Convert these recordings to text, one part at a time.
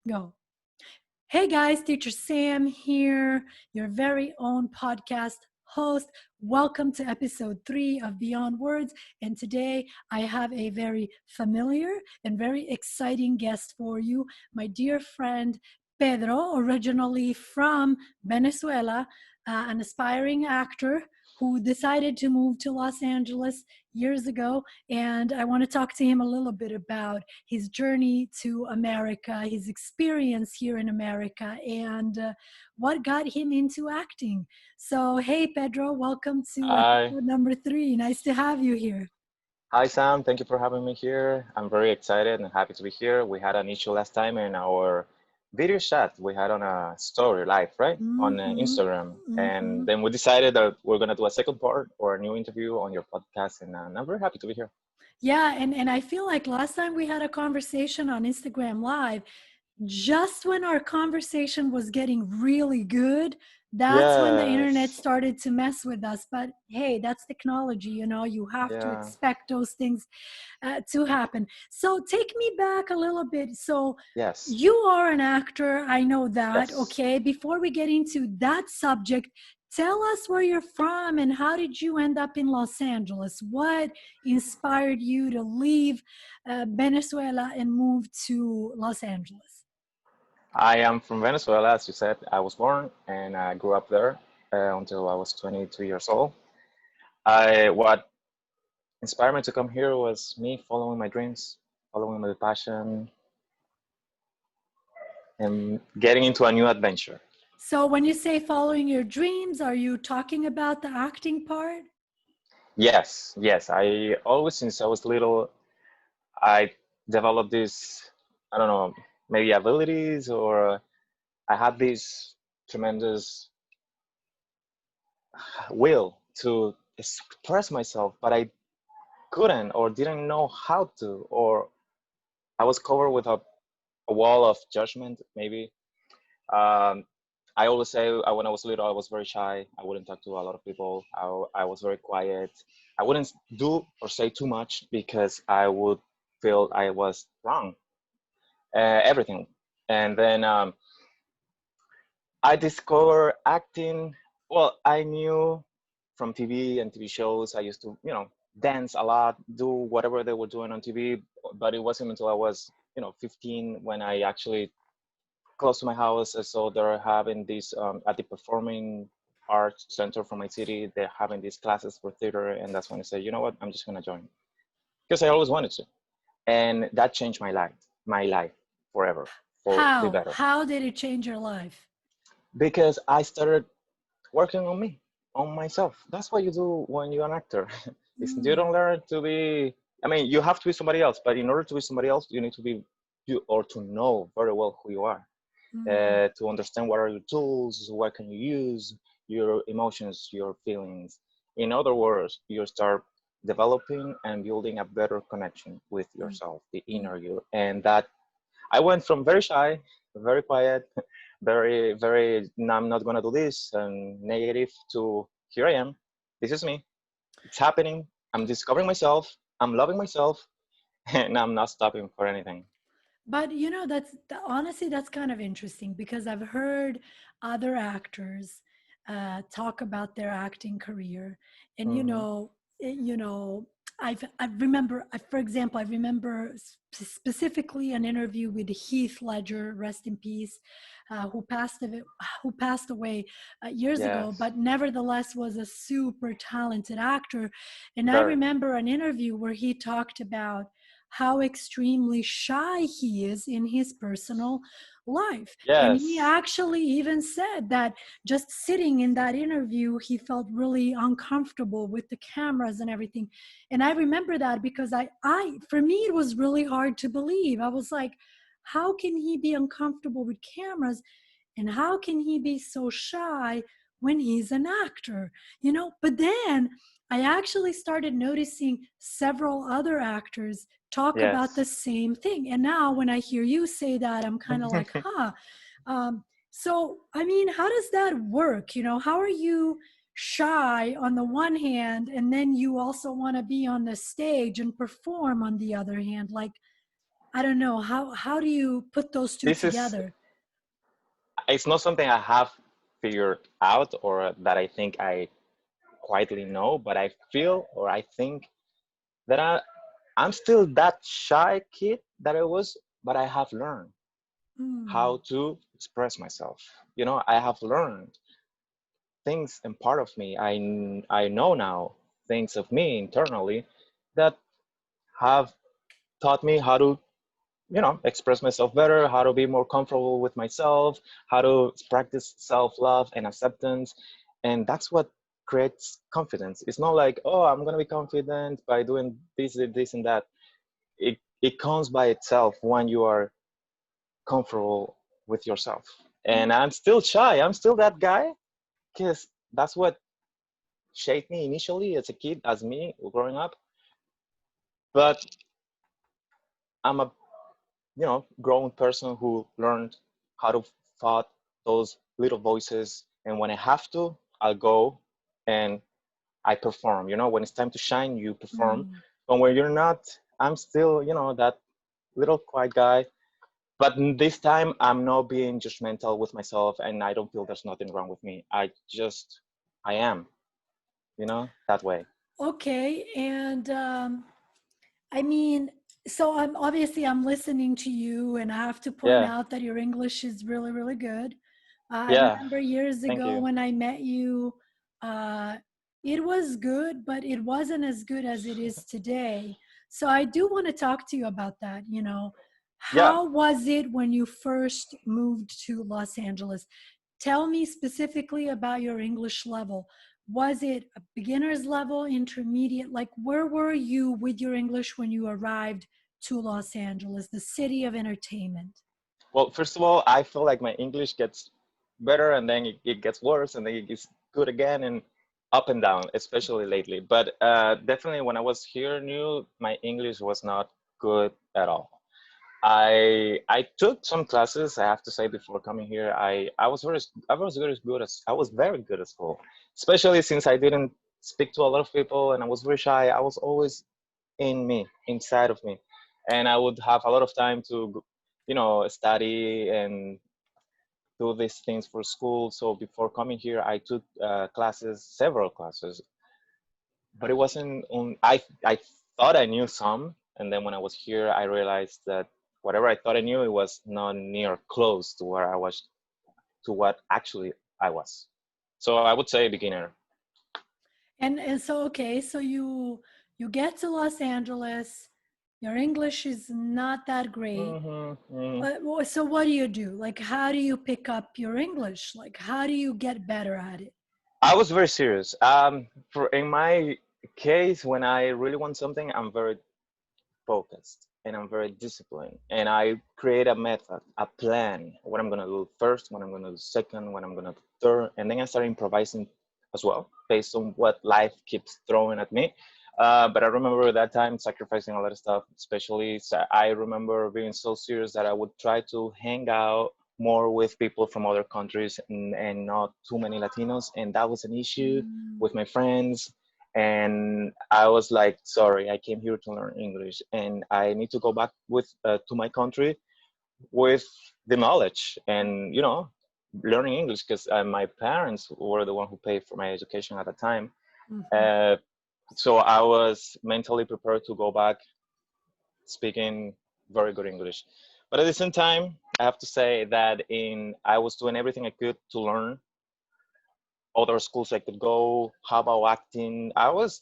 Go. Hey guys, Teacher Sam here, your very own podcast host. Welcome to episode 3 of Beyond Words. And today I have a very familiar and very exciting guest for you, my dear friend Pedro, originally from Venezuela, an aspiring actor who decided to move to Los Angeles years ago. And I want to talk to him a little bit about his journey to America, his experience here in America, and what got him into acting. So, hey, Pedro, welcome to Hi. episode number 3. Nice to have you here. Hi, Sam. Thank you for having me here. I'm very excited and happy to be here. We had an issue last time in our video chat we had on a story live, right? On Mm-hmm. Instagram. Mm-hmm. And then we decided that we're going to do a second part or a new interview on your podcast. And I'm very happy to be here. Yeah, and I feel like last time we had a conversation on Instagram Live, just when our conversation was getting really good, that's when the internet Yes. started to mess with us. But hey, that's technology, you have to Yeah. expect those things to happen. So take me back a little bit. So Yes. you are an actor, I know that. Yes. Okay, before we get into that subject, tell us where you're from and how did you end up in Los Angeles? What inspired you to leave Venezuela and move to Los Angeles? I am from Venezuela, as you said. I was born and I grew up there until I was 22 years old. What inspired me to come here was me following my dreams, following my passion, and getting into a new adventure. So when you say following your dreams, are you talking about the acting part? Yes, yes. I always, since I was little, I developed this, I don't know, maybe abilities, or I had this tremendous will to express myself, but I couldn't or didn't know how to, or I was covered with a wall of judgment, maybe. Um, I always say when I was little, I was very shy. I wouldn't talk to a lot of people. I was very quiet. I wouldn't do or say too much because I would feel I was wrong, everything. And then I discovered acting. Well, I knew from TV and TV shows. I used to, dance a lot, do whatever they were doing on TV. But it wasn't until I was, 15 when I actually close to my house. So they're having this at the Performing Arts Center from my city. They're having these classes for theater, and that's when I said, you know what, I'm just gonna join because I always wanted to, and that changed my life forever for the How? better. How did it change your life? Because I started working on me, on myself. That's what you do when you're an actor. Is you Mm, don't learn to be. I mean, you have to be somebody else, but in order to be somebody else, you need to be you or to know very well who you are. mm. To understand what are your tools, what can you use, your emotions, your feelings. In other words, you start developing and building a better connection with Mm, yourself, the mm. inner you. And that I went from very shy, very quiet, very, very, "No, I'm not going to do this, and negative to here I am. This is me. It's happening. I'm discovering myself. I'm loving myself, and I'm not stopping for anything. But honestly, that's kind of interesting because I've heard other actors talk about their acting career, and Hmm. I remember, for example, I remember specifically an interview with Heath Ledger, rest in peace, who passed away years ago, Yes, but nevertheless was a super talented actor. And I very. remember an interview where he talked about how extremely shy he is in his personal life. And he Yes. actually even said that just sitting in that interview, he felt really uncomfortable with the cameras and everything. And I remember that because for me, it was really hard to believe. I was like, how can he be uncomfortable with cameras? And how can he be so shy when he's an actor? But then I actually started noticing several other actors talk about the Yes. same thing. And now when I hear you say that, I'm kind of like, huh. So, I mean, how does that work? How are you shy on the one hand, and then you also want to be on the stage and perform on the other hand? Like, I don't know, how do you put those two This is, together? it's not something I have figured out or that I think I quietly know, but I feel or I think that I'm still that shy kid that I was, but I have learned how Mm, to express myself. You know, I have learned things and part of me. I know now things of me internally that have taught me how to, you know, express myself better, how to be more comfortable with myself, how to practice self-love and acceptance. And that's what creates confidence. It's not like, oh, I'm going to be confident by doing this and that. It comes by itself when you are comfortable with yourself. And I'm still shy. I'm still that guy because that's what shaped me initially as a kid, as me growing up. But I'm a, you know, grown person who learned how to fight those little voices. And when I have to, I'll go and I perform. You know, when it's time to shine, you perform. mm. But when you're not, I'm still, you know, that little quiet guy. But this time, I'm not being judgmental with myself, and I don't feel there's nothing wrong with me. I am, you know, that way. Okay, and I mean, so I'm listening to you, and I have to point Yeah, out that your English is really, really good. I yeah. remember years Thank ago you. when I met you, uh, it was good, but it wasn't as good as it is today. So I do want to talk to you about that. Yeah. How was it when you first moved to Los Angeles? Tell me specifically about your English level. Was it a beginner's level, intermediate? Like, where were you with your English when you arrived to Los Angeles, the city of entertainment? Well, first of all, I feel like my English gets better and then it gets worse and then it gets good again and up and down, especially lately. But definitely when I was here new, my English was not good at all. I took some classes. I have to say before coming here, I was very good at school, especially since I didn't speak to a lot of people and I was very shy. I was always in me, inside of me, and I would have a lot of time to, you know, study and do these things for school. So before coming here, I took classes, several classes, but it wasn't on. I thought I knew some, and then when I was here, I realized that whatever I thought I knew, it was not near close to where I was, to what actually I was. So I would say beginner. And so okay, so you get to Los Angeles, your English is not that great. Hmm. So what do you do? Like, how do you pick up your English? Like, how do you get better at it? I was very serious. For in my case, when I really want something, I'm very focused and I'm very disciplined. And I create a method, a plan, what I'm gonna do first, what I'm gonna do second, what I'm gonna do third, and then I start improvising as well, based on what life keeps throwing at me. But I remember that time sacrificing a lot of stuff, especially I remember being so serious that I would try to hang out more with people from other countries and not too many Latinos. And that was an issue Mm, with my friends, and I was like, sorry, I came here to learn English, and I need to go back with to my country with the knowledge and, you know, learning English because my parents were the one who paid for my education at the time. mhm. Uh, so I was mentally prepared to go back speaking very good English. But at the same time, I have to say that in I was doing everything I could to learn other schools I could go. How about acting? I was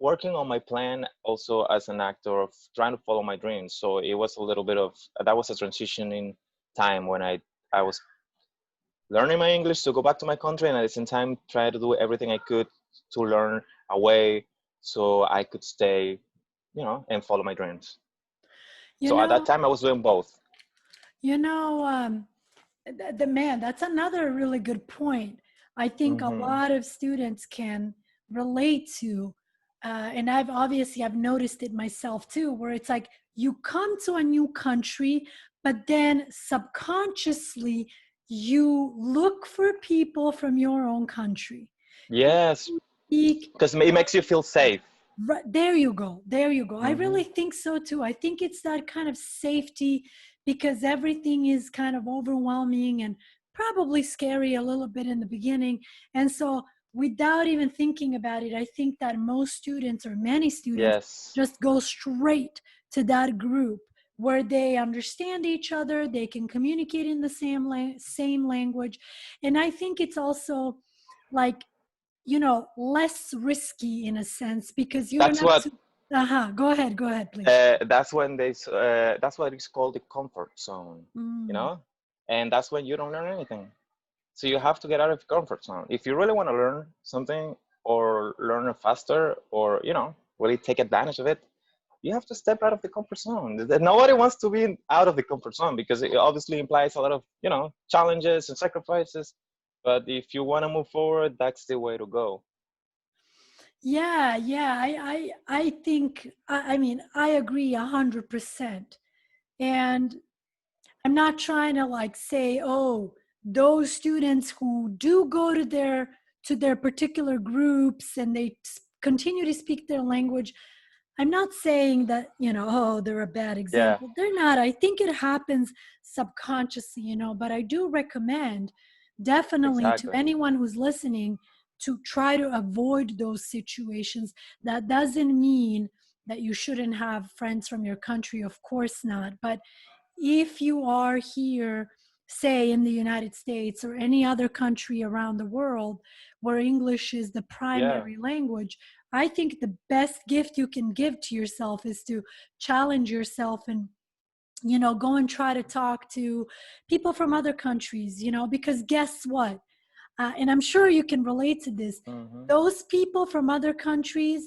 working on my plan also as an actor of trying to follow my dreams. So it was a little bit of that was a transitioning time when I was learning my English to go back to my country and at the same time try to do everything I could to learn a way so I could stay, you know, and follow my dreams. You So at that know, time I was doing both. you know, the man, that's another really good point. I think a Hmm. lot of students can relate to, and I've noticed it myself too, where it's like you come to a new country, but then subconsciously you look for people from your own country. Yes, Speak because it makes you feel safe. Right, there you go. There you go. I Hmm. really think so too. I think it's that kind of safety because everything is kind of overwhelming and probably scary a little bit in the beginning. And so, without even thinking about it, I think that most students or many students Yes, just go straight to that group where they understand each other, they can communicate in the same language. And I think it's also like less risky in a sense because you don't that's have what to. Go ahead, please. that's when that's what is called the comfort zone, you Mm. know, and that's when you don't learn anything. So you have to get out of your comfort zone if you really want to learn something or learn it faster or really take advantage of it. You have to step out of the comfort zone. Nobody wants to be out of the comfort zone because it obviously implies a lot of challenges and sacrifices. But if you want to move forward, that's the way to go. Yeah, I think I mean I agree 100%. And I'm not trying to like say, oh, those students who do go to their particular groups and they continue to speak their language. I'm not saying that, oh, they're a bad Yeah, example. They're not. I think it happens subconsciously, but I do recommend definitely to exactly. anyone who's listening to try to avoid those situations. That doesn't mean that you shouldn't have friends from your country, of course not. But if you are here, say in the United States or any other country around the world where English is the Yeah. primary language, I think the best gift you can give to yourself is to challenge yourself and go and try to talk to people from other countries, because guess what? And I'm sure you can relate to this. Hmm. Those people from other countries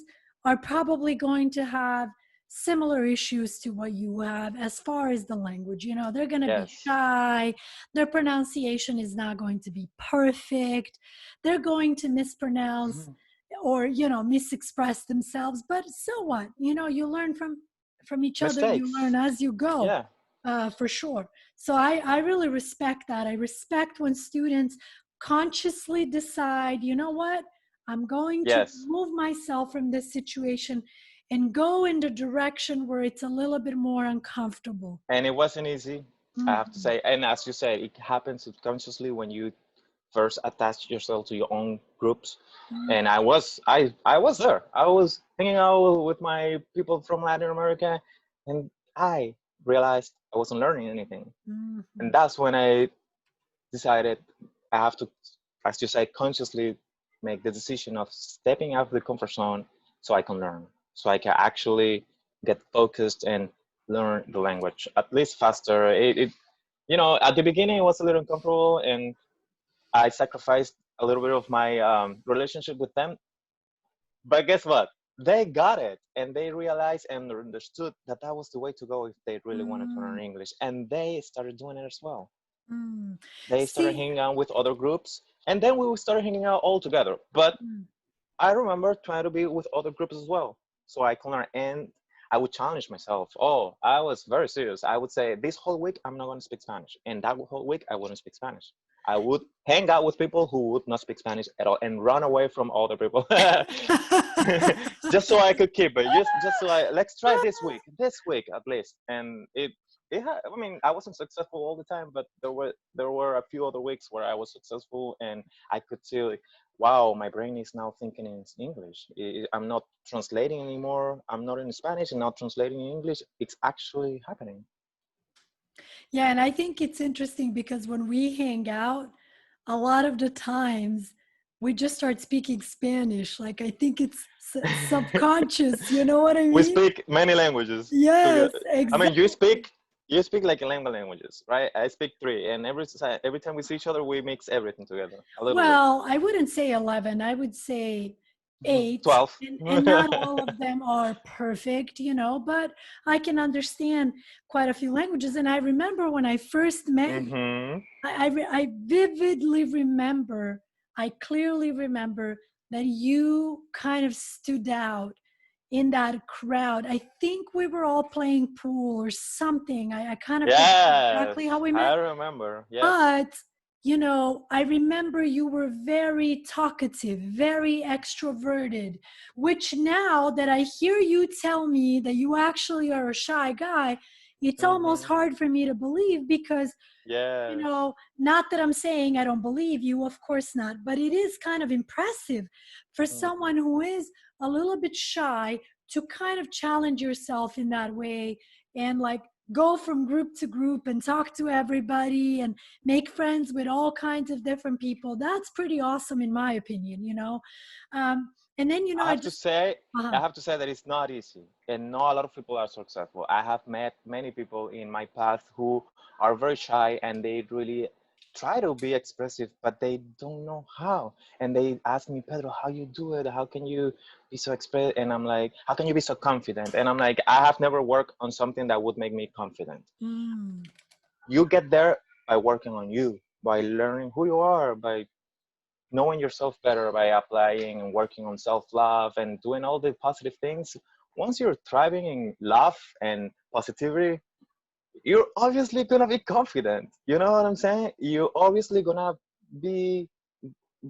are probably going to have similar issues to what you have as far as the language. They're going to be Yes. shy. Their pronunciation is not going to be perfect. They're going to mispronounce Mhm. or misexpress themselves. But so what? You learn from each other. You learn Mistakes. as you go, Yeah. for sure. So I really respect that. I respect when students consciously decide, you know what, I'm going to Yes. remove myself from this situation and go in the direction where it's a little bit more uncomfortable. And it wasn't easy, I have to Mhm. say. And as you said, it happens subconsciously when you first attach yourself to your own groups. And Mhm. I was there. I was hanging out with my people from Latin America, and I realized I wasn't learning anything. And Mhm. that's when I decided I have to, as you say, consciously make the decision of stepping out of the comfort zone so I can learn, so I can actually get focused and learn the language at least faster. At the beginning it was a little uncomfortable, and I sacrificed a little bit of my relationship with them. But guess what? They got it, and they realized and understood that that was the way to go if they really wanted to learn Mm. English, and they started doing it as well. Mm. They started See. hanging out with other groups, and then we started hanging out all together. But Mm. I remember trying to be with other groups as well, so I can learn. And I would challenge myself. Oh, I was very serious. I would say this whole week I'm not going to speak Spanish, and that whole week I wouldn't speak Spanish. I would hang out with people who would not speak Spanish at all and run away from other people, just so I could keep it. Just so let's try this week at least. And I mean, I wasn't successful all the time, but there were a few other weeks where I was successful, and I could see like, wow, my brain is now thinking in English. I'm not translating anymore. I'm not in Spanish and not translating in English. It's actually happening. Yeah, and I think it's interesting because when we hang out, a lot of the times we just start speaking Spanish. Like I think it's subconscious. You know what I We mean? speak many languages Yes, together. I mean, you exactly. speak like 11 languages, right? I speak three, and every time we see each other, we mix everything together a little bit. Well, I wouldn't say 11. I would say 8. 12. And not all of them are perfect, but I can understand quite a few languages. And I remember when I first met you, Mm-hmm. I vividly remember, I clearly remember that you kind of stood out in that crowd. I think we were all playing pool or something. I kind of forget exactly Yes, how we met, I remember. but Yes. I remember you were very talkative, very extroverted, which now that I hear you tell me that you actually are a shy guy, it's almost Mm-hmm. hard for me to believe because Yes. not that I'm saying I don't believe you, of course not, but it is kind of impressive for Mm-hmm. someone who is a little bit shy to kind of challenge yourself in that way and like go from group to group and talk to everybody and make friends with all kinds of different people. That's pretty awesome, in my opinion. And then, I I have to just, say, uh-huh. I have to say that it's not easy, and not a lot of people are successful. I have met many people in my path who are very shy, and they really try to be expressive, but they don't know how. And they ask me, Pedro, how you do it? How can you be so express? And I'm like, how can you be so confident? And I'm like, I have never worked on something that would make me confident. Mm. You get there by working on you, by learning who you are, by knowing yourself better, by applying and working on self-love and doing all the positive things. Once you're thriving in love and positivity, you're obviously gonna be confident. You know what I'm saying? You're obviously gonna be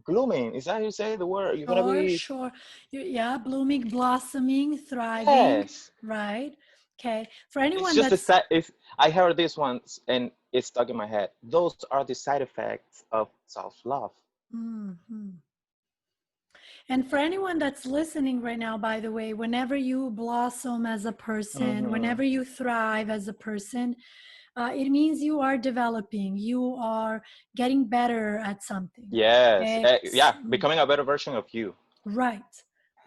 blooming. Is that how you say the word? You're gonna Sure, be, sure. Yeah, blooming, blossoming, thriving, yes. right? Okay. For It's anyone just the that's side. It's, I heard this once and it's stuck in my head. Those are the side effects of self-love. Mhm. And for anyone that's listening right now, by the way, whenever you blossom as a person, Mm-hmm. whenever you thrive as a person, it means you are developing, you are getting better at something. Yes. Okay. Yeah. Becoming a better version of you. Right,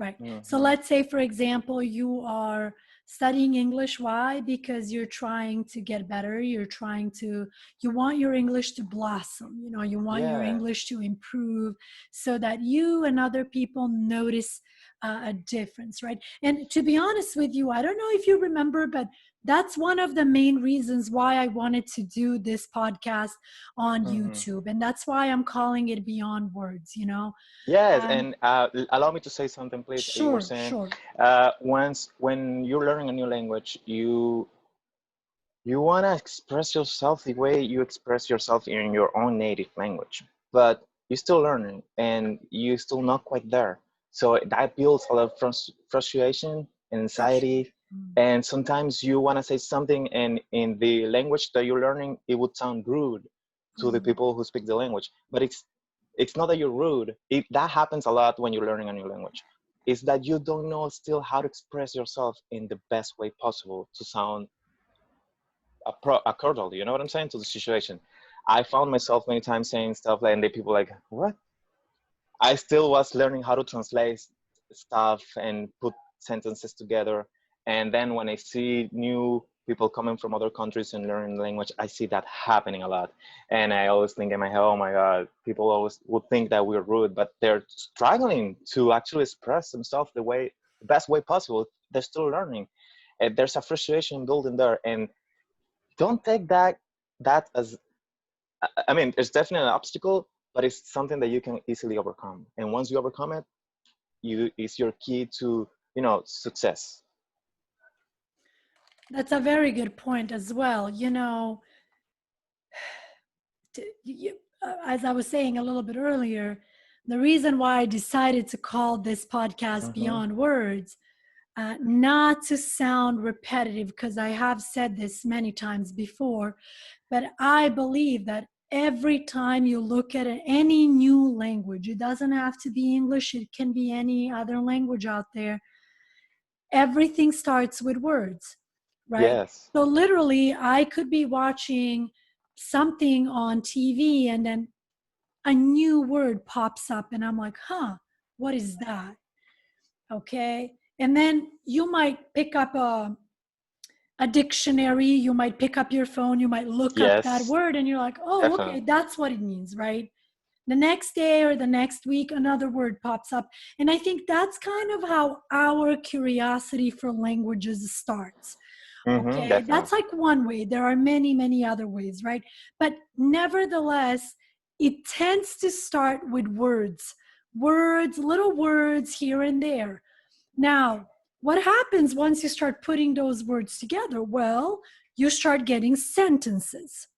right. So Mm-hmm. let's say, for example, you are studying English. Why? Because you're trying to get better. You want your English to blossom. You want your Yes. English to improve so that you and other people notice a difference, right? And to be honest with you, I don't know if you remember, but that's one of the main reasons why I wanted to do this podcast on Mm-hmm. YouTube. And that's why I'm calling it Beyond Words. Yes, Um, and allow me to say something, please. You were Sure, saying, sure. once when you're learning a new language, you want to express yourself the way you express yourself in your own native language, but you're still learning and you're still not quite there. So that builds a lot of frustration and Pressure. anxiety. Mm. And sometimes you want to say something, and in the language that you're learning, it would sound rude to the Mm. people who speak the language. But it's not that you're rude. That happens a lot when you're learning a new language. It's that you don't know still how to express yourself in the best way possible to sound accordingly. You know what I'm saying, to the situation. I found myself many times saying stuff like, and the people like, what? I still was learning how to translate stuff and put sentences together. And then when I see new people coming from other countries and learning the language, I see that happening a lot. And I always think in my head, oh my God, people always would think that we're rude, but they're struggling to actually express themselves the best way possible. They're still learning. And there's a frustration building there. And don't take that as, I mean, it's definitely an obstacle, but it's something that you can easily overcome. And once you overcome it, you is your key to, success. That's a very good point as well. As I was saying a little bit earlier, the reason why I decided to call this podcast Mm-hmm. Beyond Words, not to sound repetitive, because I have said this many times before, but I believe that every time you look at any new language, it doesn't have to be English, it can be any other language out there, everything starts with words, right? Yes. So literally, I could be watching something on TV and then a new word pops up, and I'm like, huh, what is that? Okay. And then you might pick up a dictionary, you might pick up your phone, you might look up that Yes. word, and you're like, oh, okay, Definitely. that's what it means, right? The next day or the next week, another word pops up. And I think that's kind of how our curiosity for languages starts. Mm-hmm. Okay, Definitely. that's like one way. There are many, many other ways, right? But nevertheless, it tends to start with words, little words here and there. Now, what happens once you start putting those words together? Well, you start getting sentences.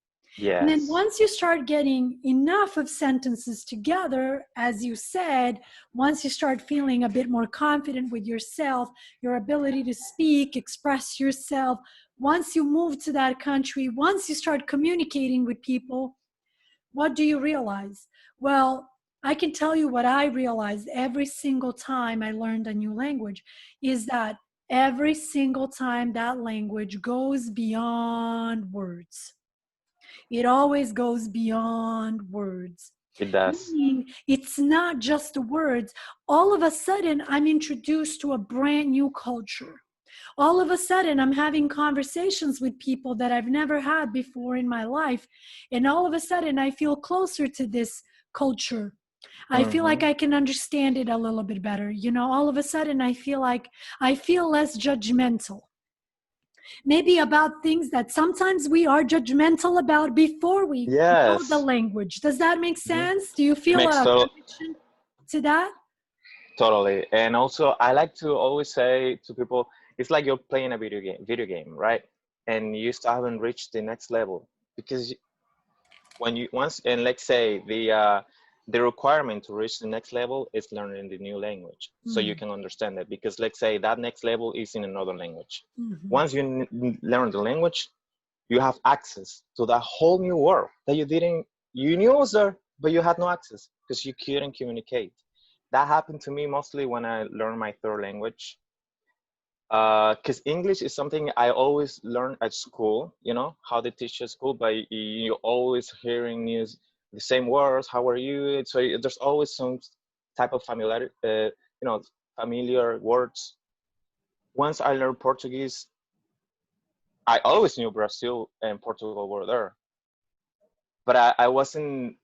And then Yes, once you start getting enough of sentences together, as you said, once you start feeling a bit more confident with yourself, your ability to speak, express yourself, once you move to that country, once you start communicating with people, what do you realize? Well, I can tell you what I realized every single time I learned a new language is that every single time that language goes beyond words. It always goes beyond words. it does. Meaning, it's not just the words. All of a sudden, I'm introduced to a brand new culture. All of a sudden, I'm having conversations with people that I've never had before in my life. And all of a sudden, I feel closer to this culture. I feel Hmm. like I can understand it a little bit better. You know, all of a sudden, I feel like I feel less judgmental, maybe about things that sometimes we are judgmental about before we know the Yes. language. Does that make Mhm. sense? Do you It feel makes a total connection to that? totally. And also, I like to always say to people, it's like you're playing a video game, right? And you still haven't reached the next level because when you once and let's say the requirement to reach the next level is learning the new language so you Mm, can understand it, because let's say that next level is in another language. mhm, Once you learn the language, you have access to that whole new world that you knew was there, but you had no access because you couldn't communicate. That happened to me mostly when I learned my third language, because English is something I always learn at school, how they teach at school, but you're always hearing news, the same words, how are you? So there's always some type of familiar words. Once I learned Portuguese, I always knew Brazil and Portugal were there, but I wasn't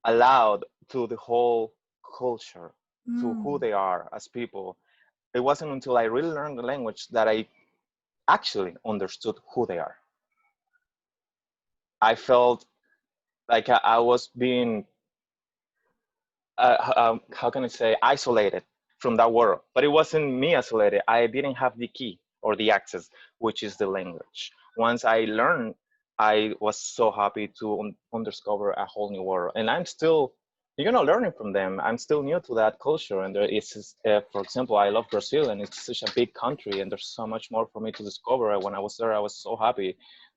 allowed to the whole culture, to who mm. they are as people. It wasn't until I really learned the language that I actually understood who they are. I felt like I was being, how can I say, isolated from that world. But it wasn't me isolated. I didn't have the key or the access, which is the language. Once I learned, I was so happy to undiscover a whole new world. And I'm still, learning from them. I'm still new to that culture. And there is, for example, I love Brazil, and it's such a big country, and there's so much more for me to discover. When I was there, I was so happy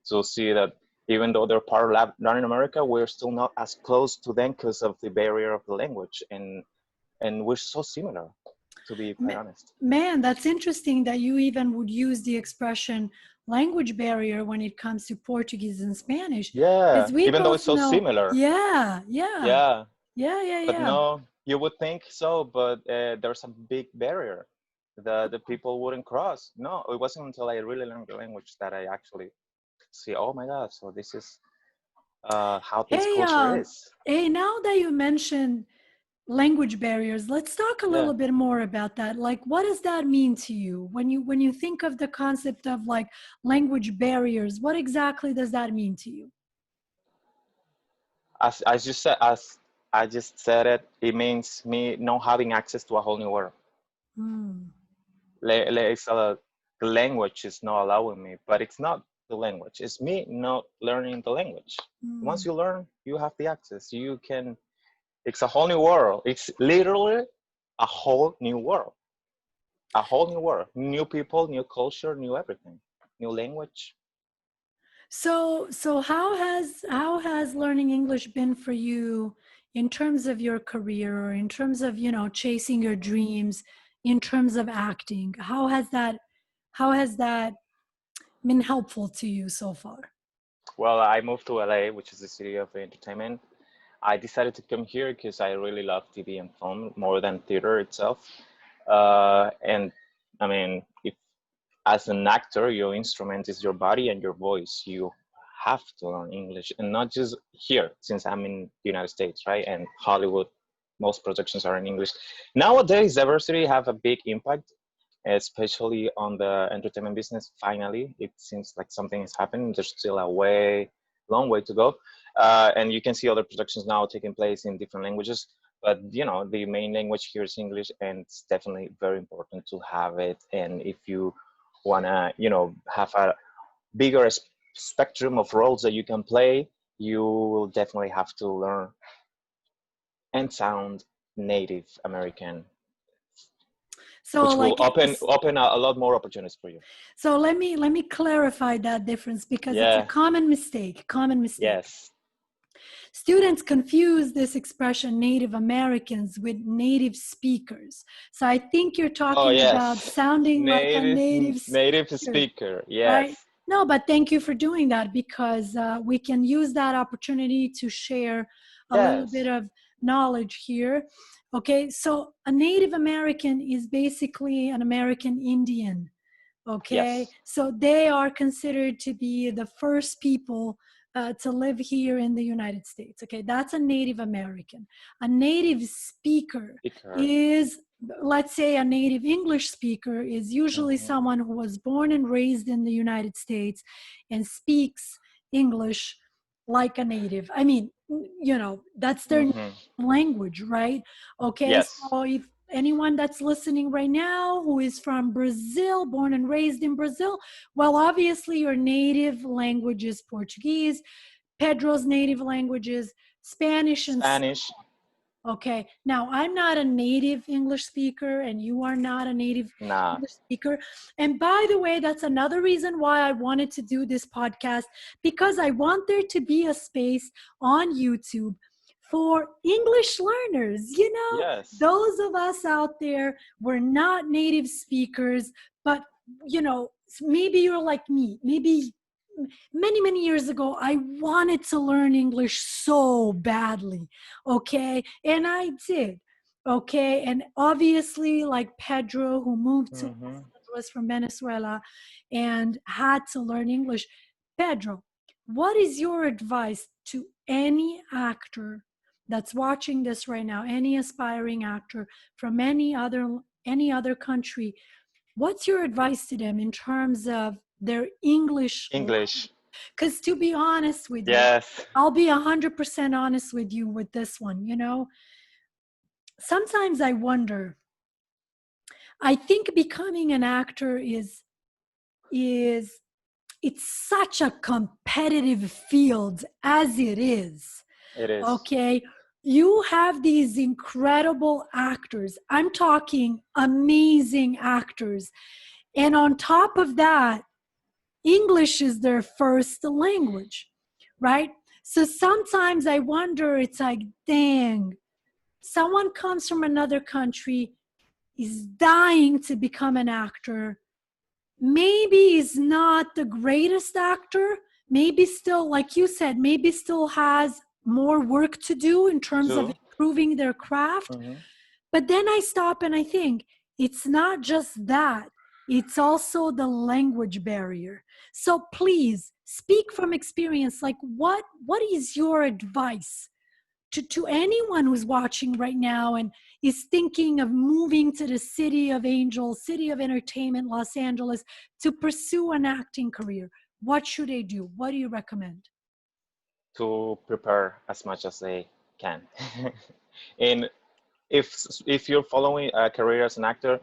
to see that even though they're part of Latin America, we're still not as close to them because of the barrier of the language, and we're so similar, to be quite honest. Man, that's interesting that you even would use the expression language barrier when it comes to Portuguese and Spanish, because Yeah, we even though both it's so know. similar. Yeah, yeah, Yeah, yeah, yeah, but yeah. no, you would think so, but there's a big barrier that the people wouldn't cross. No, it wasn't until I really learned the language that I actually see, oh my God, so this is how this Hey, culture is. hey, now that you mentioned language barriers, let's talk a Yeah. little bit more about that. Like, what does that mean to you when you think of the concept of like language barriers? What exactly does that mean to you? As I just said it, it means me not having access to a whole new world. Mm, It's the language is not allowing me, but it's not the language. It's me not learning the language. Once mm. you learn, you have the access. You can. It's a whole new world. It's literally a whole new world. A whole new world. New people, new culture, new everything. New language. So how has learning English been for you in terms of your career or in terms of, chasing your dreams, in terms of acting? How has that been helpful to you so far? Well, I moved to LA, which is the city of entertainment. I decided to come here because I really love TV and film more than theater itself. And I mean, if as an actor, your instrument is your body and your voice. You have to learn English, and not just here, since I'm in the United States, right? And Hollywood, most productions are in English. Nowadays, diversity have a big impact, especially on the entertainment business. Finally, it seems like something is happening. There's still a long way to go, and you can see other productions now taking place in different languages. But the main language here is English, and it's definitely very important to have it. And if you wanna, have a bigger spectrum of roles that you can play, you will definitely have to learn and sound Native American, So which will like open a lot more opportunities for you. so let me clarify that difference because it's a Yeah. common mistake. Common mistake. Yes. Students confuse this expression Native Americans with native speakers. So I think you're Oh talking about yes. sounding like a native Native speaker, speaker. right? Yes. No, but thank you for doing that because we can use that opportunity to share a little bit Yes. of knowledge here. Okay, so a Native American is basically an American Indian. Okay, Yes. so they are considered to be the first people to live here in the United States. Okay, that's a Native American. A native speaker Speaker. is, let's say, a native English speaker is usually Hmm. someone who was born and raised in the United States and speaks English like a native. I mean, that's their Hmm. language, right? Okay, Yes. so if anyone that's listening right now who is from Brazil, born and raised in Brazil, well, obviously your native language is Portuguese. Pedro's native language is Spanish and Spanish. okay. Now, I'm not a native English speaker, and you are not a native Nah. English speaker. And by the way, that's another reason why I wanted to do this podcast because I want there to be a space on YouTube for English learners. Yes. Those of us out there, we're not native speakers, but maybe you're like me. Maybe many, many years ago, I wanted to learn English so badly. Okay. And I did. Okay. And obviously, like Pedro, who moved to Hmm. Los Angeles from Venezuela and had to learn English. Pedro, what is your advice to any actor that's watching this right now, any aspiring actor from any other country? What's your advice to them in terms of their English? English. Because to be honest with you, Yes. I'll be 100% honest with you with this one. Sometimes I wonder, I think becoming an actor is it's such a competitive field as it is. It is. Okay. You have these incredible actors. I'm talking amazing actors. And on top of that, English is their first language, right? So sometimes I wonder, it's like, dang, someone comes from another country, is dying to become an actor, maybe is not the greatest actor, maybe still, like you said, maybe still has more work to do in terms of Two. improving their craft. Hmm. But then I stop and I think it's not just that, it's also the language barrier. So please speak from experience. Like what is your advice to anyone who's watching right now and is thinking of moving to the city of angels, city of entertainment, Los Angeles, to pursue an acting career? What should they do? What do you recommend? To prepare as much as they can. And if you're following a career as an actor,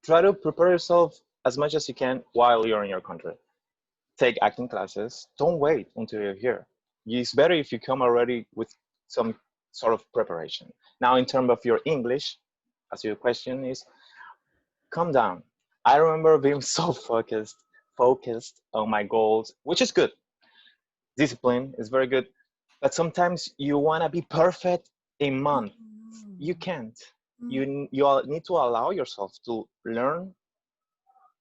try to prepare yourself as much as you can while you're in your country. Take acting classes. Don't wait until you're here. It's better if you come already with some sort of preparation. Now, in terms of your English, as your question is, calm down. I remember being so focused on my goals, which is good. Discipline is very good, but sometimes you want to be perfect in month. You can't. You need to allow yourself to learn.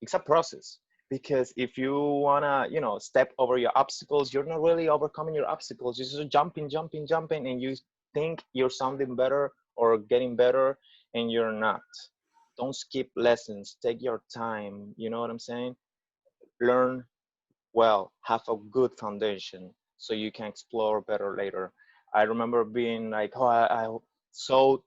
It's a process, because if you wanna step over your obstacles, you're not really overcoming your obstacles. You're just jumping, and you think you're sounding better or getting better, and you're not. Don't skip lessons. Take your time. You know what I'm saying? Learn well, have a good foundation so you can explore better later. I remember being like, oh, I so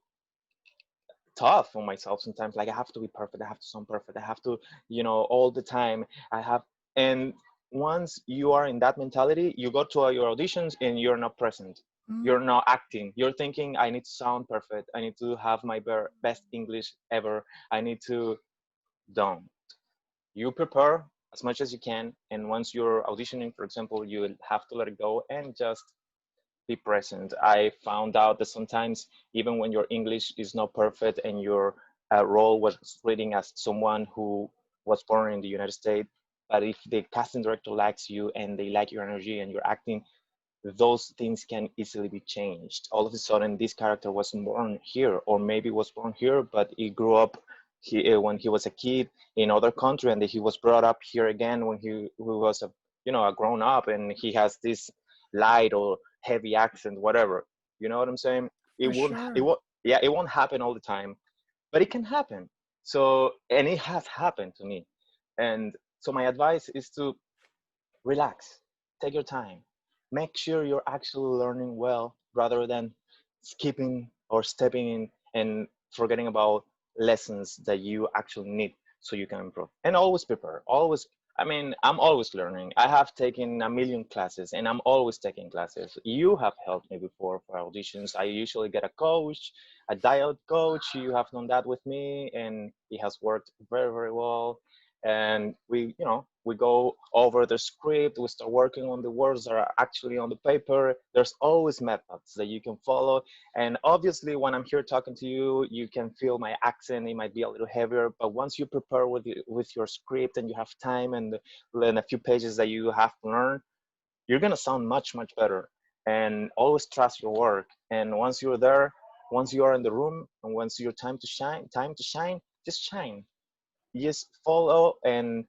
tough on myself sometimes. Like, I have to be perfect. I have to sound perfect. I have to, all the time. I have, and once you are in that mentality, you go to your auditions and you're not present. Mm. You're not acting. You're thinking, I need to sound perfect. I need to have my best English ever. I need to. Don't. You prepare. as much as you can. And once you're auditioning, for example, you will have to let it go and just be present. I found out that sometimes, even when your English is not perfect and your role was reading as someone who was born in the United States, but if the casting director likes you and they like your energy and your acting, those things can easily be changed. All of a sudden, this character wasn't born here, or maybe was born here, but he grew up when he was a kid in other country, and then he was brought up here again when he was a a grown up, and he has this light or heavy accent, whatever. You know what I'm saying? For It sure. won't, yeah, it won't happen all the time, but it can happen. So, and it has happened to me, and so my advice is to relax, take your time, make sure you're actually learning well rather than skipping or stepping in and forgetting about lessons that you actually need so you can improve. And always prepare. Always, I mean, I'm always learning. I have taken a million classes and I'm always taking classes. You have helped me before for auditions. I usually get a coach, a dialect coach. You have done that with me and it has worked very, very well. And we go over the script, we start working on the words that are actually on the paper. There's always methods that you can follow, and obviously when I'm here talking to you, you can feel my accent. It might be a little heavier, but once you prepare with your script and you have time and then a few pages that you have to learn, you're going to sound much much better. And always trust your work, and once you're there, once you are in the room, and once your time to shine, just shine. Just follow and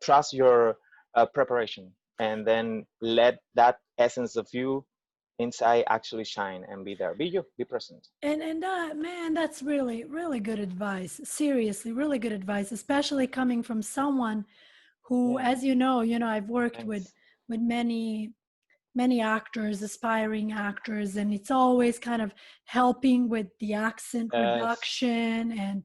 trust your preparation, and then let that essence of you inside actually shine and be there. Be you, be present. And man, that's really really good advice. Seriously, really good advice, especially coming from someone who, Yeah, as I've worked with thanks. many many actors, aspiring actors, and it's always kind of helping with the accent Yes, reduction and,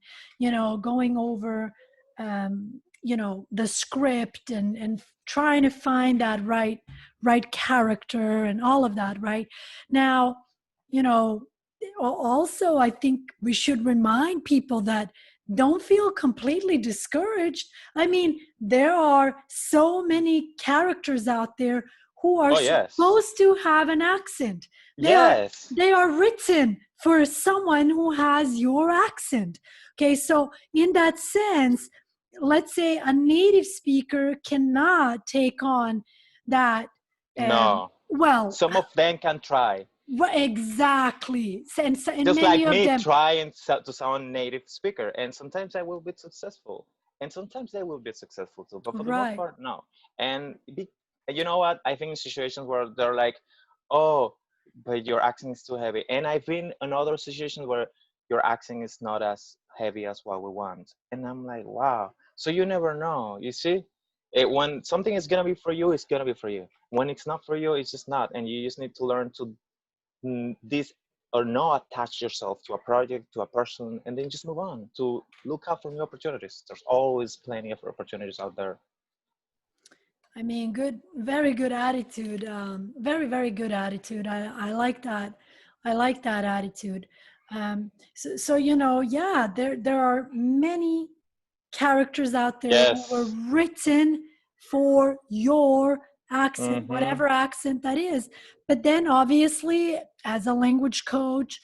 going over, the script and trying to find that right character and all of that, right? Now, you know, also, I think we should remind people that don't feel completely discouraged. I mean, there are so many characters out there who are oh yes, supposed to have an accent. They are yes. they are written for someone who has your accent. Okay, so in that sense, let's say a native speaker cannot take on that. No, Well, some of them can try, exactly, and just many like of me them, trying to sound native speaker, and sometimes I will be successful and sometimes they will be successful too, but for the most right? part, no. And you know what, I think in situations where they're like, oh, but your accent is too heavy, and I've been in other situations where your accent is not as heavy as what we want, and I'm like, wow. So you never know, you see, when something is gonna be for you, it's gonna be for you. When it's not for you, it's just not, and you just need to learn to this or not attach yourself to a project, to a person, and then just move on to look out for new opportunities. There's always plenty of opportunities out there. I mean, good, very good attitude. Very, very good attitude. I like that. I like that attitude. So yeah, there are many characters out there who were Yes. written for your accent, Mm-hmm. whatever accent that is. But then, obviously, as a language coach,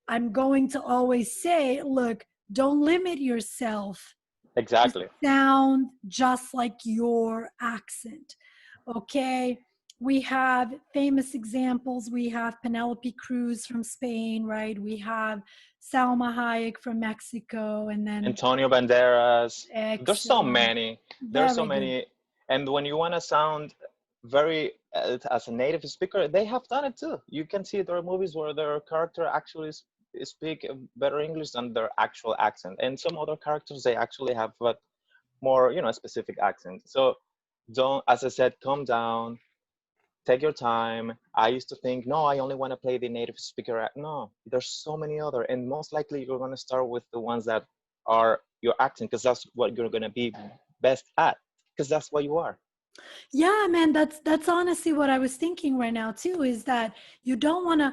I'm going to always say, look, don't limit yourself to Exactly. sound just like your accent. Okay. We have famous examples. We have Penelope Cruz from Spain, right? We have Salma Hayek from Mexico, and then Antonio Banderas. There's so excellent. many. There's so Very good. many. And when you want to sound very as a native speaker, they have done it too. You can see there are movies where their character actually speak better English than their actual accent, and some other characters they actually have a more specific accent. So don't, as I said, calm down, take your time. I used to think, no, I only want to play the native speaker. No, there's so many other, and most likely you're going to start with the ones that are your accent, because that's what you're going to be best at, because that's what you are. Yeah, man, that's honestly what I was thinking right now too, is that you don't want to,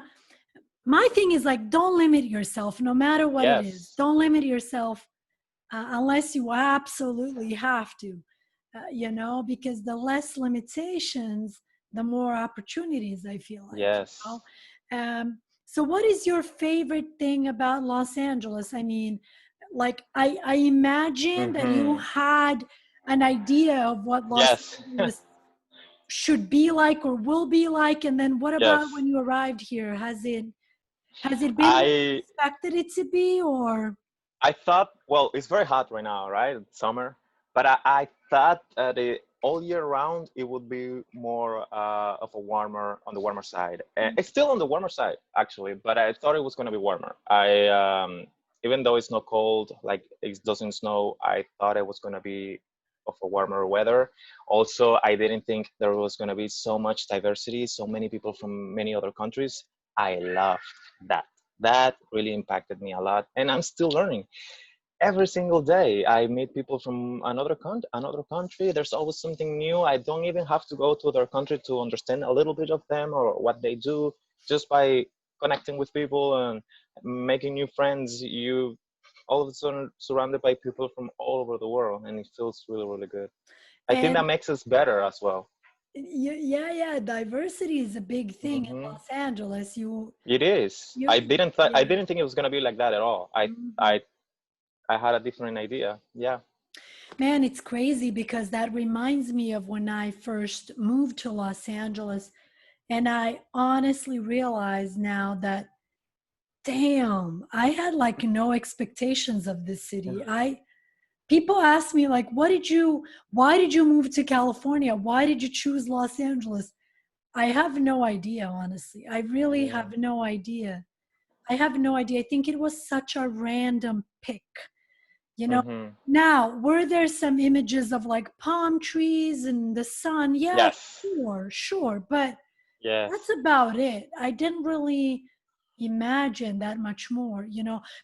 my thing is like, don't limit yourself no matter what it is. Yes. Don't limit yourself unless you absolutely have to. because the less limitations, the more opportunities, I feel like. Yes. So what is your favorite thing about Los Angeles? I mean, like I imagine that you Mm-hmm. had an idea of what Los Yes. Angeles should be like or will be like, and then what about Yes. when you arrived here? Has it been what you I expected it to be, or I thought, well, it's very hot right now, right? It's summer. But I thought all year round it would be more of a warmer on the warmer side. And it's still on the warmer side actually, but I thought it was going to be warmer. Even though it's not cold, like it doesn't snow, I thought it was going to be of a warmer weather. Also, I didn't think there was going to be so much diversity, so many people from many other countries. I loved that. That really impacted me a lot, and I'm still learning every single day. I meet people from another country. There's always something new. I don't even have to go to their country to understand a little bit of them or what they do. Just by connecting with people and making new friends, you all of a sudden surrounded by people from all over the world, and it feels really, really good. I think that and makes us better as well. yeah, diversity is a big thing in Hmm. Los Angeles. It is. I Yeah. didn't think it was gonna be like that at all. Mhm. I had a different idea. Yeah. Man, it's crazy because that reminds me of when I first moved to Los Angeles. And I honestly realize now that, damn, I had like no expectations of this city. People ask me like, why did you move to California? Why did you choose Los Angeles? I have no idea, honestly. I really Yeah. have no idea. I have no idea. I think it was such a random pick. You know, Hmm. now, were there some images of like palm trees and the sun? Yeah, Yes. sure. But that's Yes. about it. I didn't really imagine that much more.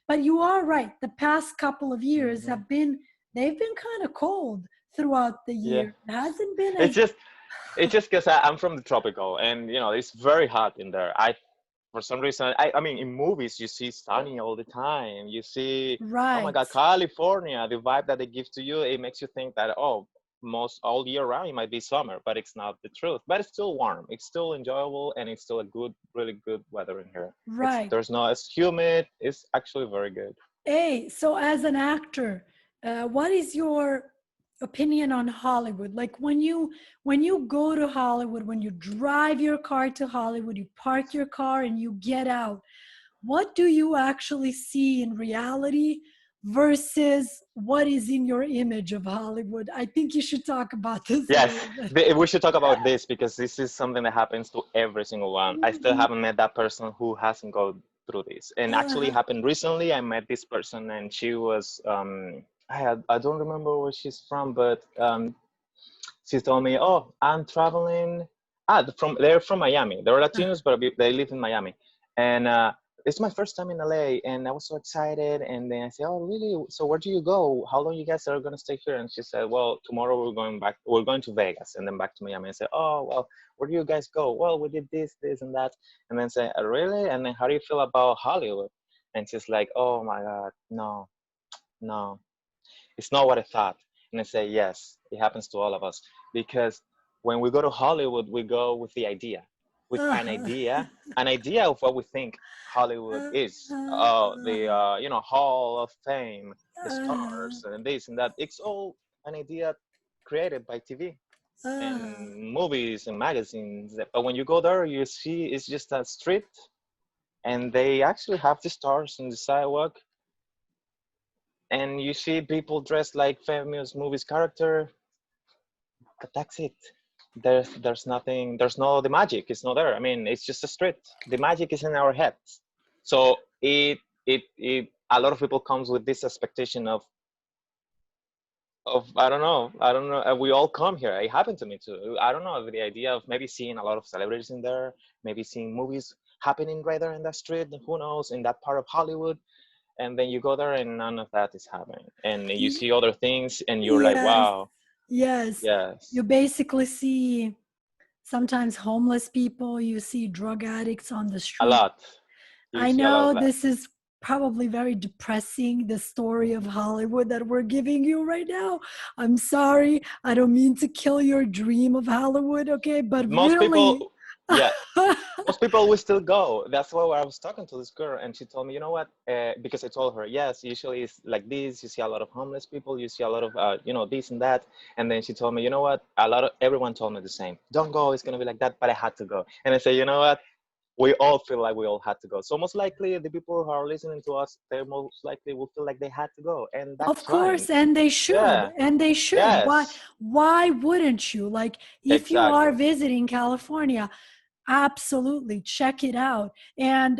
But you are right. The past couple of years Hmm. they've been kind of cold throughout the Yeah. year. It hasn't been It's as just it's just because I'm from the tropical, and it's very hot in there. I For some reason, I mean, in movies you see sunny all the time. You see, oh my right, God, California, the vibe that they give to you, it makes you think that, oh, most all year round it might be summer, but it's not the truth. But it's still warm. It's still enjoyable, and it's still a good, really good weather in here. right. There's no as humid. It's actually very good. Hey, so as an actor, what is your opinion on Hollywood? Like when you go to Hollywood, when you drive your car to Hollywood, you park your car and you get out. What do you actually see in reality versus what is in your image of Hollywood? I think you should talk about this a Yes, little bit. we should talk about this because this is something that happens to every single one. I still Mhm. haven't met that person who hasn't gone through this. And actually, it Uh, happened recently. I met this person, and she was I don't remember where she's from, but she told me, "Oh, I'm traveling." They're from Miami. They're Latinos, but they live in Miami, and it's my first time in LA, and I was so excited. And then I said, "Oh, really? So where do you go? How long you guys are gonna stay here?" And she said, "Well, tomorrow we're going back. We're going to Vegas, and then back to Miami." I said, "Oh, well, where do you guys go?" "Well, we did this, and that." And then say, "Really? And then how do you feel about Hollywood?" And she's like, "Oh my God, no, no." It's not what I thought. And I say, yes, it happens to all of us. Because when we go to Hollywood, we go with the idea, with uh, an idea of what we think Hollywood is. The, Hall of Fame, the stars, and this and that. It's all an idea created by TV uh, and movies and magazines. But when you go there, you see it's just a street, and they actually have the stars in the sidewalk, and you see people dressed like famous movies character, but that's it. There's nothing. There's no the magic. It's not there. I mean, it's just a street. The magic is in our heads. So it a lot of people comes with this expectation of I don't know. We all come here. It happened to me too. I don't know, the idea of maybe seeing a lot of celebrities in there, maybe seeing movies happening right there in that street. Who knows, in that part of Hollywood, and then you go there and none of that is happening, and you y- see other things and you're like, yes, wow. yes. You Yes. basically see sometimes homeless people, you see drug addicts on the A street. lot. You I see a lot of know that. probably very depressing, the story of Hollywood that we're giving you right now. I'm sorry. I don't mean to kill your dream of Hollywood, okay? But Most really, people, yeah, most people will still go. That's why I was talking to this girl, and she told me, you know what? Because I told her, yes, usually it's like this. You see a lot of homeless people. You see a lot of, this and that. And then she told me, you know what? Everyone told me the same. Don't go. It's gonna be like that. But I had to go. And I said, you know what? We all feel like we all had to go. So most likely, the people who are listening to us, they most likely will feel like they had to go, and of that's fine. course, and they should, Yeah. and they should. Yes. Why wouldn't you? Like, if you are Exactly. visiting California, absolutely check it out. And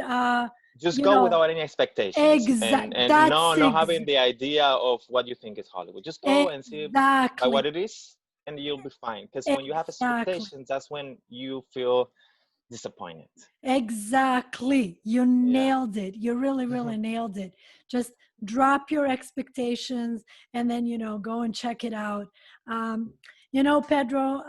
Just you go know, without any expectations, and exact. no, That's not having the idea of what you think is Hollywood. Just go and see by exactly what it is, and you'll be fine. Because when you have exactly. expectations, that's when you feel disappointed. Exactly. You Yeah. nailed it. You really, really nailed it. Just drop your expectations and then, go and check it out. Um, Pedro,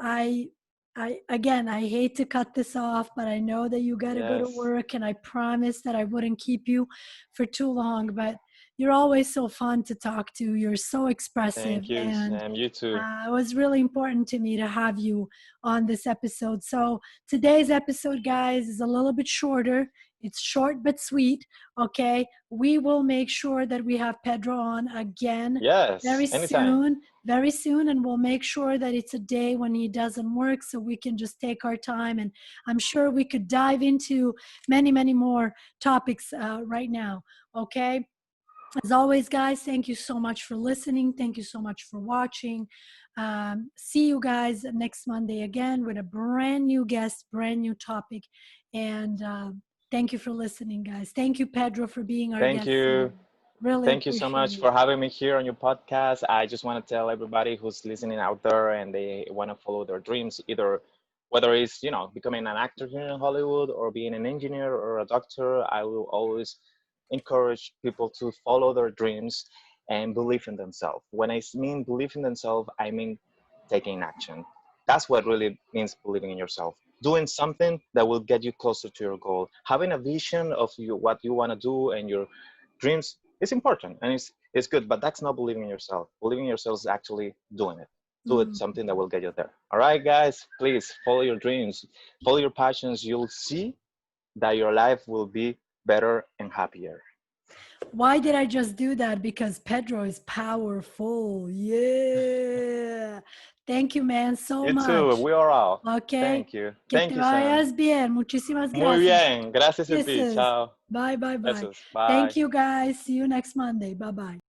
again, I hate to cut this off, but I know that you got to go to Yes. work and I promised that I wouldn't keep you for too long, but you're always so fun to talk to. You're so expressive, Thank you, and Sam. You too. it was really important to me to have you on this episode. So, today's episode, guys, is a little bit shorter. It's short but sweet. Okay. We will make sure that we have Pedro on again Yes. Anytime. very soon. And we'll make sure that it's a day when he doesn't work so we can just take our time. And I'm sure we could dive into many, many more topics right now. Okay. As always, guys, thank you so much for listening. Thank you so much for watching. See you guys next Monday again with a brand new guest, brand new topic. And thank you for listening, guys. Thank you, Pedro, for being our Thank guest today. you. Really Thank you so appreciate much it. for having me here on your podcast. I just want to tell everybody who's listening out there and they want to follow their dreams, either whether it's, becoming an actor here in Hollywood or being an engineer or a doctor, I will always encourage people to follow their dreams and believe in themselves. When I mean believe in themselves, I mean taking action. That's what really means believing in yourself. Doing something that will get you closer to your goal. Having a vision of what you want to do and your dreams is important and it's good, but that's not believing in yourself. Believing in yourself is actually doing it. Do it, Mm. something that will get you there. All right, guys, please follow your dreams, follow your passions. You'll see that your life will be better and happier. Why did I just do that? Because Pedro is powerful. Yeah. Thank you, man, so You too. much. We are all. Okay. Thank you. Que Thank te you, Sam. vayas bien. Muchísimas Muy gracias. bien. Gracias a ti. Kisses. Chao. Bye, bye, bye. Besos. Bye. Thank you, guys. See you next Monday. Bye, bye.